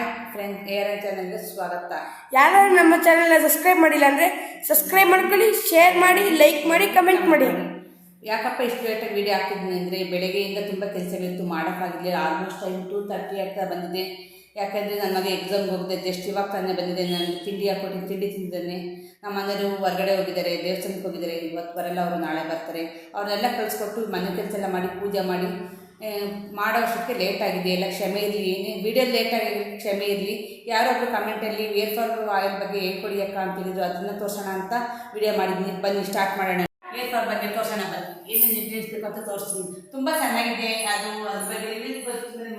Hi friends, ARN ಚಾನಲ್ಗೆ ಸ್ವಾಗತ. ಯಾರು ನಮ್ಮ ಚಾನಲ್ನ ಸಬ್ಸ್ಕ್ರೈಬ್ ಮಾಡಿಲ್ಲ ಅಂದರೆ ಸಬ್ಸ್ಕ್ರೈಬ್ ಮಾಡ್ಕೊಳ್ಳಿ, ಶೇರ್ ಮಾಡಿ, ಲೈಕ್ ಮಾಡಿ, ಕಮೆಂಟ್ ಮಾಡಿ. ಯಾಕಪ್ಪ ಇಷ್ಟು ಲೇಟಾಗಿ ವೀಡಿಯೋ ಹಾಕ್ತಿದ್ದೀನಿ ಅಂದರೆ ಬೆಳಗ್ಗೆಯಿಂದ ತುಂಬ ಕೆಲಸಗಳಿತ್ತು, ಮಾಡೋಕ್ಕಾಗಲಿಲ್ಲ. ಆಲ್ಮೋಸ್ಟ್ ಟೈಮ್ 2:30 ಆಗ್ತಾ ಬಂದಿದೆ. ಯಾಕಂದರೆ ನನ್ನ ಮಗ ಎಕ್ಸಾಮ್ಗೆ ಹೋಗಿದೆ, ಜಸ್ಟ್ ಇವಾಗ ತಾನೇ ಬಂದಿದೆ. ನಾನು ತಿಂಡಿ ಹಾಕ್ಕೊಟ್ಟಿದ್ದು ತಿಂಡಿ ತಿಂದಿದ್ದಾನೆ. ನಮ್ಮ ಮನೆಯವರು ಹೊರಗಡೆ ಹೋಗಿದ್ದಾರೆ, ದೇವಸ್ಥಾನಕ್ಕೆ ಹೋಗಿದ್ದಾರೆ. ಇವತ್ತು ಬರಲ್ಲ, ಅವರು ನಾಳೆ ಬರ್ತಾರೆ. ಅವ್ರನ್ನೆಲ್ಲ ಕಳಿಸ್ಕೊಟ್ಟು ಮನೆ ಕೆಲಸ ಎಲ್ಲ ಮಾಡಿ ಪೂಜೆ ಮಾಡಿ ಮಾಡೋ ಅಷ್ಟಕ್ಕೆ ಲೇಟ್ ಆಗಿದೆ. ಎಲ್ಲ ಕ್ಷಮೆ ಇರಲಿ. ಏನೇ ವೀಡಿಯೋ ಲೇಟಾಗಿ ಕ್ಷಮೆ ಇರಲಿ. ಯಾರೊಬ್ಬರು ಕಮೆಂಟಲ್ಲಿ ವೇರ್ ಫಾರ್ ಆಯಿಲ್ ಬಗ್ಗೆ ಹೇಳ್ಕೊಡಿ ಅಕ್ಕ ಅಂತೇಳಿದ್ರು, ಅದನ್ನು ತೋರಿಸೋಣ ಅಂತ ವಿಡಿಯೋ ಮಾಡಿದ್ದೀನಿ. ಬನ್ನಿ ಸ್ಟಾರ್ಟ್ ಮಾಡೋಣ. ವೇರ್ ಫಾರ್ ಬಗ್ಗೆ ತೋರಿಸೋಣ, ಬನ್ನಿ ಏನೇನು ನಿರ್ಧರಿಸಬೇಕು ಅಂತ ತೋರಿಸ್ತೀನಿ. ತುಂಬ ಚೆನ್ನಾಗಿದೆ ಅದು. ಅದ್ರ ಬಗ್ಗೆ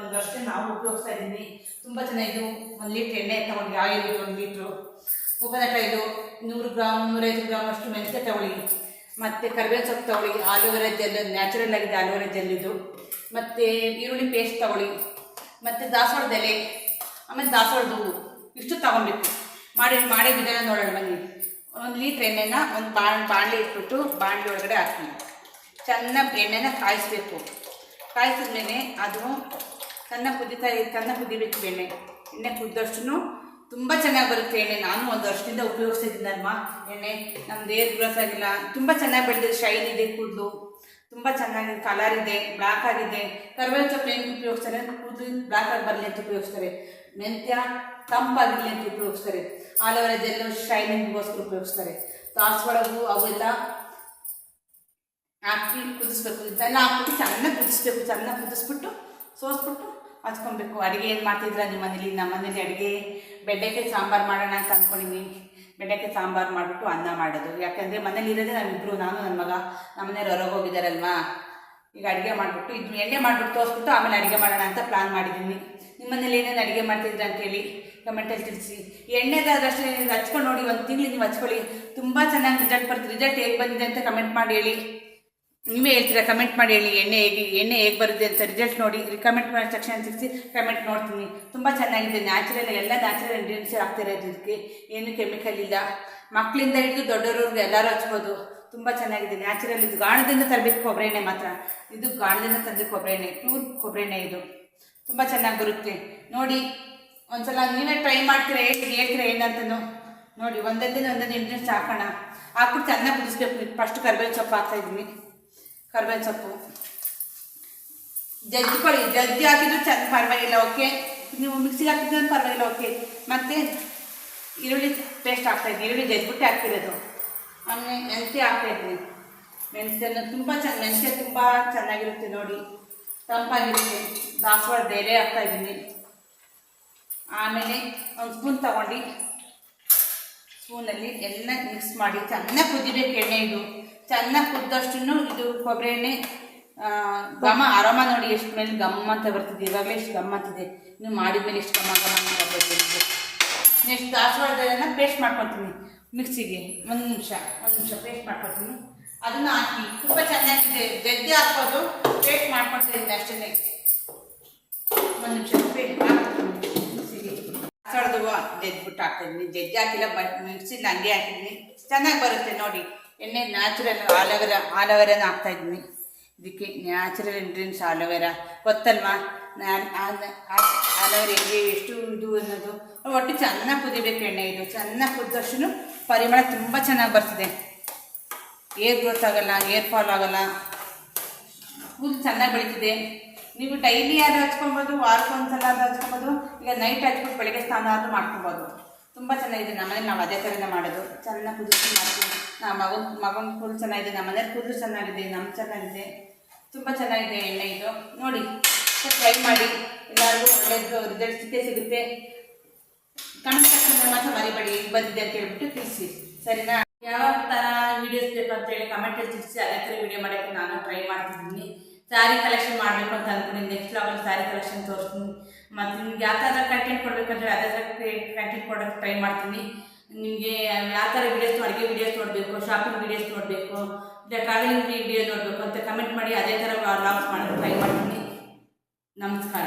ಒಂದು ವರ್ಷ ನಾವು ಉಪಯೋಗಿಸ್ತಾ ಇದ್ದೀನಿ. ತುಂಬ ಚೆನ್ನಾಗಿದ್ದು. 1 ಲೀಟ್ರ್ ಎಣ್ಣೆ ತೊಗೊಂಡು, oil 1 litre, coconut oil 100 gram 150 gram ಅಷ್ಟು ಮೆಂತ್ಯ ತಗೊಳ್ಳಿ, ಮತ್ತು ಕರಿಬೇವು ಸೊಪ್ಪು ತಗೊಳ್ಳಿ, ಆಲೂವೆರಾ ಜೆಲ್, ನ್ಯಾಚುರಲ್ ಆಗಿದೆ ಆಲೂವೆರಾ ಜೆಲ್ ಇದು, ಮತ್ತು ಈರುಳ್ಳಿ ಪೇಸ್ಟ್ ತಗೊಳ್ಳಿ, ಮತ್ತು ದಾಸವಾಳದ ಎಲೆ, ಆಮೇಲೆ ದಾಸವಾಳದ ಹೂವು, ಇಷ್ಟು ತಗೊಬೇಕು. ಮಾಡಿ ವಿಧಾನ ನೋಡೋಣ ಬನ್ನಿ. 1 ಲೀಟ್ರ್ ಎಣ್ಣೆನ ಒಂದು ಬಾಣಲೆ ಇಟ್ಬಿಟ್ಟು ಬಾಣಲೆ ಒಳಗಡೆ ಹಾಕ್ತೀನಿ. ಚೆನ್ನಾಗಿ ಎಣ್ಣೆನ ಕಾಯಿಸ್ಬೇಕು. ಕಾಯಿಸಿದ್ಮೇಲೆ ಅದು ಚೆನ್ನಾಗಿ ಕುದಿಬೇಕು. ಎಣ್ಣೆ ಕುದ್ದಷ್ಟು ತುಂಬ ಚೆನ್ನಾಗಿ ಬರುತ್ತೆ ಎಣ್ಣೆ. ನಾನು 1 ವರ್ಷದಿಂದ ಉಪಯೋಗಿಸ್ತಿದ್ದೀನಲ್ವ ಎಣ್ಣೆ. ನಮ್ದು ಏರ್ ಗ್ರೋಸ್ ಆಗಿಲ್ಲ, ತುಂಬ ಚೆನ್ನಾಗಿ ಬೆಳೆದಿದೆ. ಶೈನ್ ಇದೆ, ಕೂದಲು ತುಂಬ ಚೆನ್ನಾಗಿ ಕಲರ್ ಇದೆ, ಬ್ಲ್ಯಾಕ್ ಆಗಿದೆ. ಕರಿಬೇವು ಸೊಪ್ಪು ಏನು ಉಪಯೋಗಿಸ್ತಾರೆ, ಕೂದಲು ಬ್ಲ್ಯಾಕ್ ಆಗಿ ಬರಲಿ ಅಂತ ಉಪಯೋಗಿಸ್ತಾರೆ. ಮೆಂತ್ಯ ತಂಪಾಗಿರಲಿ ಅಂತ ಉಪಯೋಗಿಸ್ತಾರೆ. ಆಲೂವೆರಾ ಜೆಲ್ಲು ಶೈನಿಂಗ್ಗೋಸ್ಕರ ಉಪಯೋಗಿಸ್ತಾರೆ. ದಾಸವಾಳವು ಅವೆಲ್ಲ ಹಾಕಿ ಕುದಿಸ್ಬೇಕು. ಇದೆಲ್ಲ ಹಾಕ್ಬಿಟ್ಟು ಚೆನ್ನಾಗಿ ಕುದಿಸ್ಬಿಟ್ಟು ಸೋಸ್ಬಿಟ್ಟು ಹಚ್ಕೊಬೇಕು. ಅಡುಗೆ ಏನು ಮಾಡ್ತಿದ್ರ ನಿಮ್ಮ ಮನೇಲಿ? ನಮ್ಮ ಮನೇಲಿ ಅಡುಗೆ ಬೆಂಡೆಕಾಯಿ ಸಾಂಬಾರು ಮಾಡೋಣ ಅಂತ ಅಂದ್ಕೊಂಡಿದ್ದೀನಿ. ಬೆಂಡೆಕಾಯಿ ಸಾಂಬಾರು ಮಾಡಿಬಿಟ್ಟು ಅನ್ನ ಮಾಡೋದು. ಯಾಕಂದರೆ ಮನೇಲಿ ಇರೋದೇ ನಾವಿಬ್ಬರು, ನಾನು ನನ್ನ ಮಗ. ನಮ್ಮ ಮನೆಯವ್ರು ಹೊರಗೆ ಹೋಗಿದ್ದಾರಲ್ವಾ. ಈಗ ಅಡುಗೆ ಮಾಡಿಬಿಟ್ಟು ಇದು ಎಣ್ಣೆ ಮಾಡಿಬಿಟ್ಟು ತೋರಿಸ್ಬಿಟ್ಟು ಆಮೇಲೆ ಅಡುಗೆ ಮಾಡೋಣ ಅಂತ ಪ್ಲಾನ್ ಮಾಡಿದ್ದೀನಿ. ನಿಮ್ಮ ಮನೇಲಿ ಏನೇನು ಅಡುಗೆ ಮಾಡ್ತಿದ್ರೆ ಅಂತೇಳಿ ಕಮೆಂಟಲ್ಲಿ ತಿಳಿಸಿ. ಎಣ್ಣೆದಾದಷ್ಟು ನೀವು ಹಚ್ಕೊಂಡು ನೋಡಿ, 1 ತಿಂಗಳು ನೀವು ಹಚ್ಕೊಳ್ಳಿ, ತುಂಬ ಚೆನ್ನಾಗಿ ರಿಸಲ್ಟ್ ಬರುತ್ತೆ. ರಿಸಲ್ಟ್ ಹೇಗೆ ಬಂದಿದೆ ಅಂತ ಕಮೆಂಟ್ ಮಾಡಿ ಹೇಳಿ. ನೀವೇ ಹೇಳ್ತೀರಾ, ಕಮೆಂಟ್ ಮಾಡಿ ಹೇಳಿ ಎಣ್ಣೆ ಹೇಗೆ ಬರುತ್ತೆ ಅಂತ. ರಿಸಲ್ಟ್ ನೋಡಿ ಕಮೆಂಟ್ ಮಾಡಿ ತಕ್ಷಣ ತಿಳಿಸಿ, ಕಮೆಂಟ್ ನೋಡ್ತೀನಿ. ತುಂಬ ಚೆನ್ನಾಗಿದೆ. ನ್ಯಾಚುರಲ್, ಎಲ್ಲ ನ್ಯಾಚುರಲ್ ಇಂಗ್ರೀಡಿಯೆಂಟ್ಸ್ ಆಗ್ತಿರೋದು. ಇದಕ್ಕೆ ಏನು ಕೆಮಿಕಲ್ ಇಲ್ಲ. ಮಕ್ಕಳಿಂದ ಹಿಡಿದು ದೊಡ್ಡವ್ರಿಗೆ ಎಲ್ಲರೂ ಹಚ್ಬೋದು. ತುಂಬ ಚೆನ್ನಾಗಿದೆ, ನ್ಯಾಚುರಲ್. ಇದು ಗಾಣದಿಂದ ತರಬೇಕು ಕೊಬ್ಬರಿ ಎಣ್ಣೆ ಮಾತ್ರ. ಇದು ಗಾಣದಿಂದ ತಂದರೆ ಕೊಬ್ಬರಿ ಎಣ್ಣೆ, ಪ್ಯೂರ್ ಕೊಬ್ಬರಿ ಎಣ್ಣೆ ಇದು. ತುಂಬ ಚೆನ್ನಾಗಿ ಬರುತ್ತೆ ನೋಡಿ. ಒಂದ್ಸಲ ನೀವೇ ಟ್ರೈ ಮಾಡ್ತೀರಾ, ಹೇಳ್ತೀರಾ ಏನಂತನೂ ನೋಡಿ. ಒಂದೊಂದು ಇಂಗ್ರೀಡಿಯೆಂಟ್ಸ್ ಹಾಕೋಣ. ಹಾಕ್ಬಿಟ್ಟು ಚೆನ್ನಾಗಿ ಕುದಿಸ್ಬೇಕು. ಫಸ್ಟ್ ಕರಿಬೇವು ಸೊಪ್ಪು ಹಾಕ್ತಾಯಿದ್ದೀನಿ. ಕರಿಬೇವು ಸೊಪ್ಪು ಜಜ್ಜಿ ಹಾಕಿದ್ರು ಚೆಂದ ಪರವಾಗಿಲ್ಲ, ಓಕೆ. ನೀವು ಮಿಕ್ಸಿಗೆ ಹಾಕಿದ್ರೆ ಪರವಾಗಿಲ್ಲ, ಓಕೆ. ಮತ್ತು ಈರುಳ್ಳಿ ಪೇಸ್ಟ್ ಹಾಕ್ತಾಯಿದ್ದೀನಿ. ಈರುಳ್ಳಿ ಜಜ್ಜಿಬಿಟ್ಟು ಹಾಕ್ತಿರೋದು. ಆಮೇಲೆ ಮೆಂತ್ಯ ಹಾಕ್ತಾಯಿದ್ದೀನಿ. ಮೆಂತ್ಯನ ಮೆಂತ್ಯ ತುಂಬ ಚೆನ್ನಾಗಿರುತ್ತೆ ನೋಡಿ, ತಂಪಾಗಿರುತ್ತೆ. ದಾಸವಾಳದ ಎಲೆ ಹಾಕ್ತಾಯಿದ್ದೀನಿ. ಆಮೇಲೆ 1 ಸ್ಪೂನ್ ತಗೊಂಡು ಸ್ಪೂನಲ್ಲಿ ಎಲ್ಲ ಮಿಕ್ಸ್ ಮಾಡಿ ಚೆನ್ನಾಗಿ ಕುದಿಬೇಕು. ಎಣ್ಣೆ ಇದು ಚೆನ್ನಾಗಿ ಕುದ್ದಷ್ಟು ಇದು ಕೊಬ್ಬರಿ ಎಣ್ಣೆ ಆರಾಮ ನೋಡಿ. ಎಷ್ಟು ಮೇಲೆ ಗಮ್ಮಂತ ಬರ್ತಿದೆ. ಇವಾಗಲೇ ಎಷ್ಟು ಗಮ್ಮಂತಿದೆ. ನೀವು ಮಾಡಿದ್ಮೇಲೆ ಎಷ್ಟು ಗಮ್ಮ ಬರಬೇಕು. ನೆಕ್ಸ್ಟ್ ದಾಸವಾಳದೆಲ್ಲ ಪೇಸ್ಟ್ ಮಾಡ್ಕೊತೀನಿ ಮಿಕ್ಸಿಗೆ. ಒಂದು ನಿಮಿಷ ಪೇಸ್ಟ್ ಮಾಡ್ಕೊತೀನಿ. ಅದನ್ನು ಹಾಕಿ ತುಂಬ ಚೆನ್ನಾಗಿದೆ. ಜಜ್ಜಿ ಹಾಕೋದು, ಪೇಸ್ಟ್ ಮಾಡ್ಕೊಳ್ತಿದ್ದೀನಿ ಅಷ್ಟೇ. 1 ನಿಮಿಷ ಪೇಸ್ಟ್ ಹಾಕ್ತೀನಿ ಮಿಕ್ಸಿಗೆ. ದಾಸವಾಳದ ಹೂವು ಜಜ್ಜಿಬಿಟ್ಟು ಹಾಕ್ತಿದ್ದೀನಿ. ಜಜ್ಜಿ ಹಾಕಿಲ್ಲ, ಮಿಕ್ಸಿಲಿ ಹಂಗೆ ಹಾಕಿದ್ದೀನಿ. ಚೆನ್ನಾಗಿ ಬರುತ್ತೆ ನೋಡಿ. ಎಣ್ಣೆ ನ್ಯಾಚುರಲ್ ಆಲೋವೆರಾನ ಹಾಕ್ತಾಯಿದ್ದೀನಿ. ಇದಕ್ಕೆ ನ್ಯಾಚುರಲ್ ಇಂಗ್ರೀಡಿಯೆಂಟ್ಸ್ ಆಲೋವೆರಾ ಗೊತ್ತಲ್ವಾ. ಆಲೋವೆರಾ ಹೆಂಗೆ ಎಷ್ಟು ಇದು ಅನ್ನೋದು. ಒಟ್ಟು ಚೆನ್ನಾಗಿ ಕುದಿಬೇಕು ಎಣ್ಣೆ. ಇದು ಚೆನ್ನಾಗಿ ಕುದ್ದಷ್ಟು ಪರಿಮಳ ತುಂಬ ಚೆನ್ನಾಗಿ ಬರ್ತದೆ. ಏರ್ ಗ್ರೋತ್ ಆಗೋಲ್ಲ, ಏರ್ ಫಾಲ್ ಆಗೋಲ್ಲ, ಕೂದಲು ಚೆನ್ನಾಗಿ ಬೆಳೀತಿದೆ. ನೀವು ಡೈಲಿ ಯಾರು ಹಚ್ಕೊಬೋದು, ವಾರಕ್ಕೊಂದ್ಸಲ ಅದು ಹಚ್ಕೊಬೋದು. ಈಗ ನೈಟ್ ಹಚ್ಕೊಂಡು ಬೆಳಗ್ಗೆ ಸ್ನಾನ ಅದು ಮಾಡ್ಕೊಬೋದು. ತುಂಬ ಚೆನ್ನಾಗಿದೆ. ನಮ್ಮನೇಲಿ ನಾವು ಅದೇ ಥರನೇ ಮಾಡೋದು. ಚೆನ್ನಾಗಿ ಕುದಿಸ್ಕೊಂಡು ಮಾಡ್ತೀವಿ. ಮಗನ ಕೂದಲು ಚೆನ್ನಾಗಿದೆ, ನಮ್ಮ ಮನೇಲಿ ಕೂದಲು ಚೆನ್ನಾಗಿದೆ, ಚೆನ್ನಾಗಿದೆ. ತುಂಬ ಚೆನ್ನಾಗಿದೆ ಎಣ್ಣೆ ಇದು ನೋಡಿ. ಟ್ರೈ ಮಾಡಿ, ಎಲ್ಲರಿಗೂ ಒಳ್ಳೆಯದು ರಿಸಲ್ಟ್ ಸಿಗುತ್ತೆ. ಕಮೆಂಟ್ ಸೆಕ್ಷನ್ ಮಾತ್ರ ಮರಿಬೇಡಿ ಈಗ ಬಂದಿದೆ ಅಂತ ಹೇಳ್ಬಿಟ್ಟು ತಿಳಿಸಿ, ಸರಿನಾ? ಯಾವ ಥರ ವೀಡಿಯೋಸ್ ಬೇಕು ಅಂತೇಳಿ ಕಮೆಂಟಲ್ಲಿ ತಿಳಿಸಿ. ಅದೇ ಥರ ವೀಡಿಯೋ ಮಾಡೋಕ್ಕೆ ನಾನು ಟ್ರೈ ಮಾಡ್ತಿದ್ದೀನಿ. ಸ್ಯಾರಿ ಕಲೆಕ್ಷನ್ ಮಾಡಬೇಕು ಅಂತ ಅಂದ್ಕೊಂಡು ನೆಕ್ಸ್ಟ್ ಲಾಗಲ್ಲಿ ಸ್ಯಾರಿ ಕಲೆಕ್ಷನ್ ತೋರಿಸ್ತೀನಿ. ಮತ್ತು ನಿಮ್ಗೆ ಯಾವ ಥರ ಕಂಟೆಂಟ್ ಕೊಡಬೇಕಂದ್ರೆ ಅದೇ ಥರ ಕಂಟೆಂಟ್ ಕೊಡೋಕ್ಕೆ ಟ್ರೈ ಮಾಡ್ತೀನಿ. ನಿಮಗೆ ಯಾವ ಥರ ವೀಡಿಯೋಸ್, ಅಡುಗೆ ವೀಡಿಯೋಸ್ ನೋಡಬೇಕು, ಶಾಪಿಂಗ್ ವೀಡಿಯೋಸ್ ನೋಡಬೇಕು, ಇಲ್ಲ ಟ್ರಾವೆಲಿಂಗ್ ವೀಡಿಯೋ ನೋಡಬೇಕು ಅಂತ ಕಮೆಂಟ್ ಮಾಡಿ. ಅದೇ ಥರ ವ್ಲಾಗ್ಸ್ ಮಾಡೋಕ್ಕೆ ಟ್ರೈ ಮಾಡ್ತೀನಿ. ನಮಸ್ಕಾರ.